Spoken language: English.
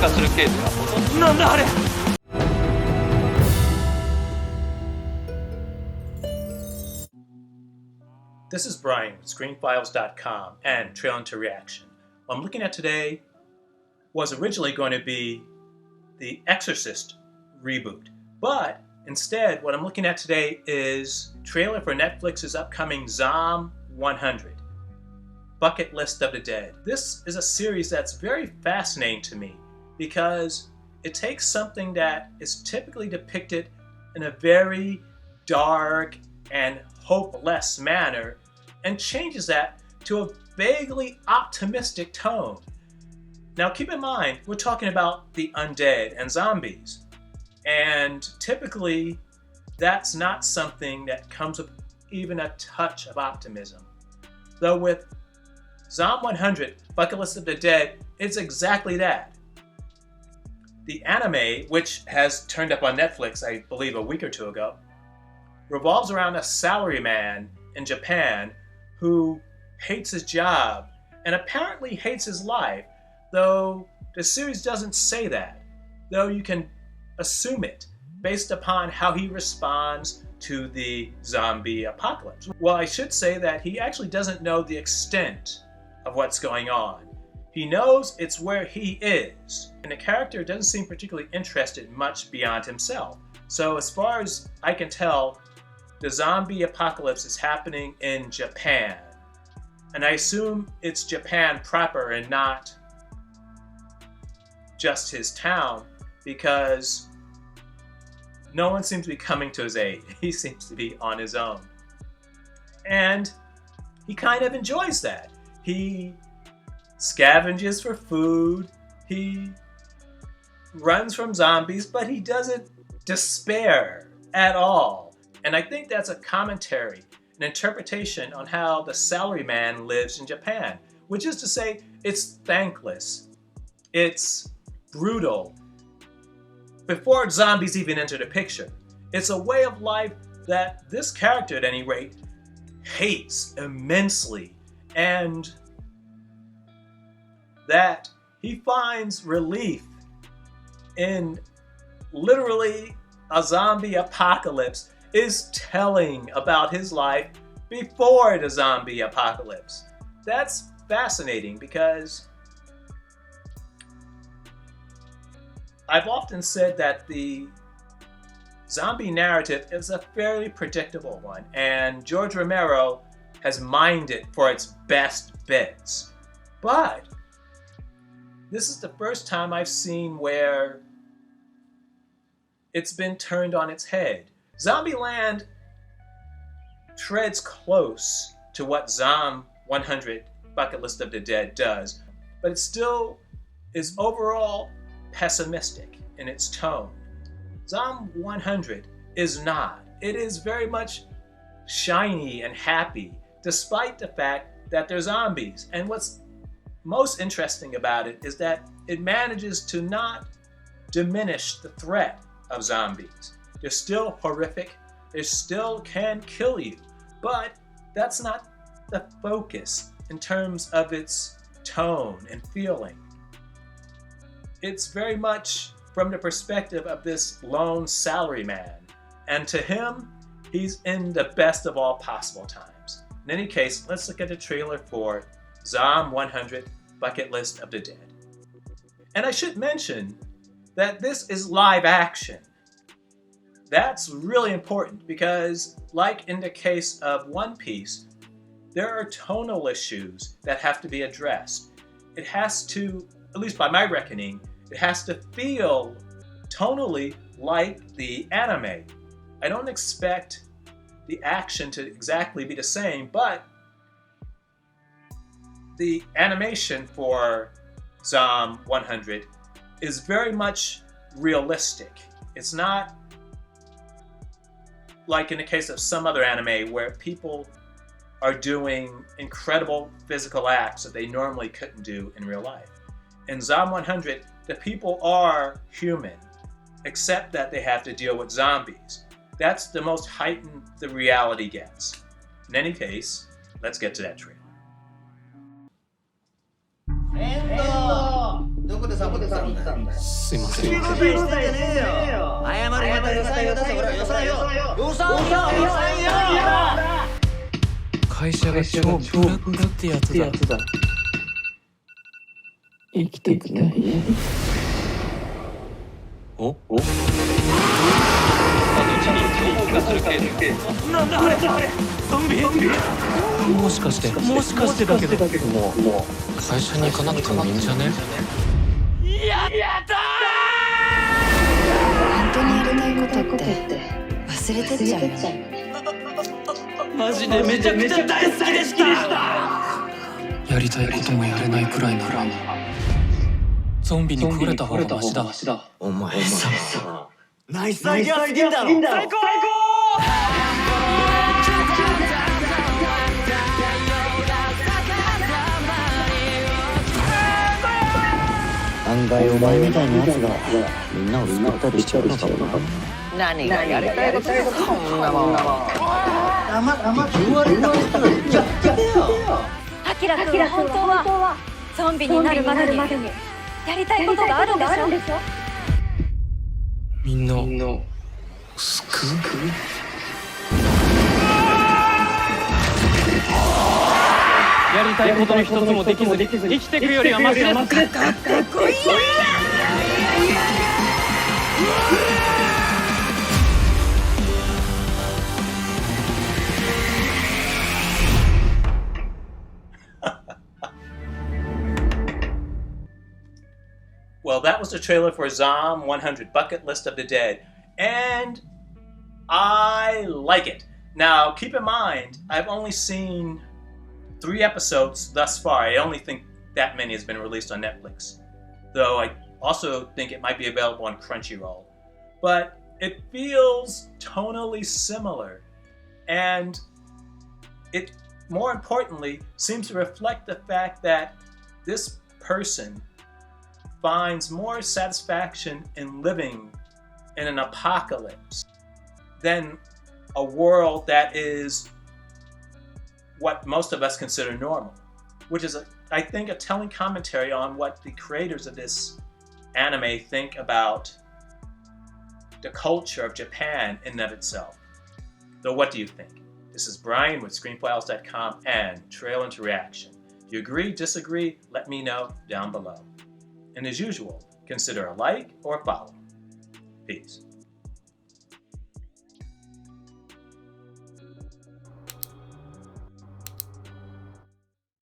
化するケースがほとんど。なんだあれ。This is Brian with ScreenFiles.com and Trailing to Reaction. What I'm looking at today was originally going to be the Exorcist reboot, but instead what I'm looking at today is trailer for Netflix's upcoming Zom 100, Bucket List of the Dead. This is a series that's very fascinating to me because it takes something that is typically depicted in a very dark and hopeless manner and changes that to a vaguely optimistic tone. Now keep in mind, we're talking about the undead and zombies, and typically that's not something that comes with even a touch of optimism. Though with Zom 100, Bucket List of the Dead, it's exactly that. The anime, which has turned up on Netflix, I believe a week or two ago, revolves around a salaryman in Japan who hates his job and apparently hates his life, though the series doesn't say that, though you can assume it based upon how he responds to the zombie apocalypse. Well, I should say that he actually doesn't know the extent of what's going on. He knows it's where he is, and the character doesn't seem particularly interested much beyond himself. So as far as I can tell, the zombie apocalypse is happening in Japan. And I assume it's Japan proper and not just his town, because no one seems to be coming to his aid. He seems to be on his own. And he kind of enjoys that. He scavenges for food, he runs from zombies, but he doesn't despair at all. And I think that's a commentary, an interpretation on how the salaryman lives in Japan, which is to say, it's thankless, it's brutal, before zombies even enter the picture. It's a way of life that this character, at any rate, hates immensely, and that he finds relief in literally a zombie apocalypse is telling about his life before the zombie apocalypse. That's fascinating because I've often said that the zombie narrative is a fairly predictable one, and George Romero has mined it for its best bits. But this is the first time I've seen where it's been turned on its head. Zombieland treads close to what Zom 100 Bucket List of the Dead does, but it still is overall pessimistic in its tone. Zom 100 is not. It is very much shiny and happy, despite the fact that they're zombies. And what's most interesting about it is that it manages to not diminish the threat of zombies. They're still horrific, they still can kill you, but that's not the focus in terms of its tone and feeling. It's very much from the perspective of this lone salaryman, and to him, he's in the best of all possible times. In any case, let's look at the trailer for Zom 100 Bucket List of the Dead. And I should mention that this is live action. That's really important because, like in the case of One Piece, there are tonal issues that have to be addressed. It has to, at least by my reckoning, it has to feel tonally like the anime. I don't expect the action to exactly be the same, but the animation for Zom 100 is very much realistic. It's not like in the case of some other anime where people are doing incredible physical acts that they normally couldn't do in real life. In Zom 100, the people are human, except that they have to deal with zombies. That's the most heightened the reality gets. In any case, let's get to that trailer. どこでサボってさんだよ。すいません。仕事してんじゃねえよ。謝るまた予算よ出せ、これ予算よ。予算よ。会社が超ブラックってやつだ。生きてくない。お？なんだあれ、ゾンビ？もしかしてだけども会社に行かなくてもいいんじゃね？やった本当にやりたいことって忘れてっちゃうよね。マジでめちゃくちゃ大好きでした。やりたいこともやれないくらいならゾンビに食われた方がマシだ。お前さ、ナイスアイデアすぎんだろ。最高。案外お前みたいなやつがみんなを救ったりしちゃうのかもな。何がやりたいことだよ、そんなもん。黙って言われたことはやってよ。アキラ君は本当はゾンビになるまでにやりたいことがあるんでしょ。みんな救う？やりたいことの一つもできず生きていくよりはマシです。かっこいい。Well, that was the trailer for Zom 100 Bucket List of the Dead, and I like it. Now, keep in mind, I've only seen 3 episodes thus far. I only think that many has been released on Netflix, though I also think it might be available on Crunchyroll. But it feels tonally similar, and it, more importantly, seems to reflect the fact that this person finds more satisfaction in living in an apocalypse than a world that is what most of us consider normal, which is, I think, a telling commentary on what the creators of this anime think about the culture of Japan in and of itself. So what do you think? This is Brian with screenfiles.com and Trail into Reaction. If you agree, disagree, let me know down below. And as usual, consider a like or a follow. Peace.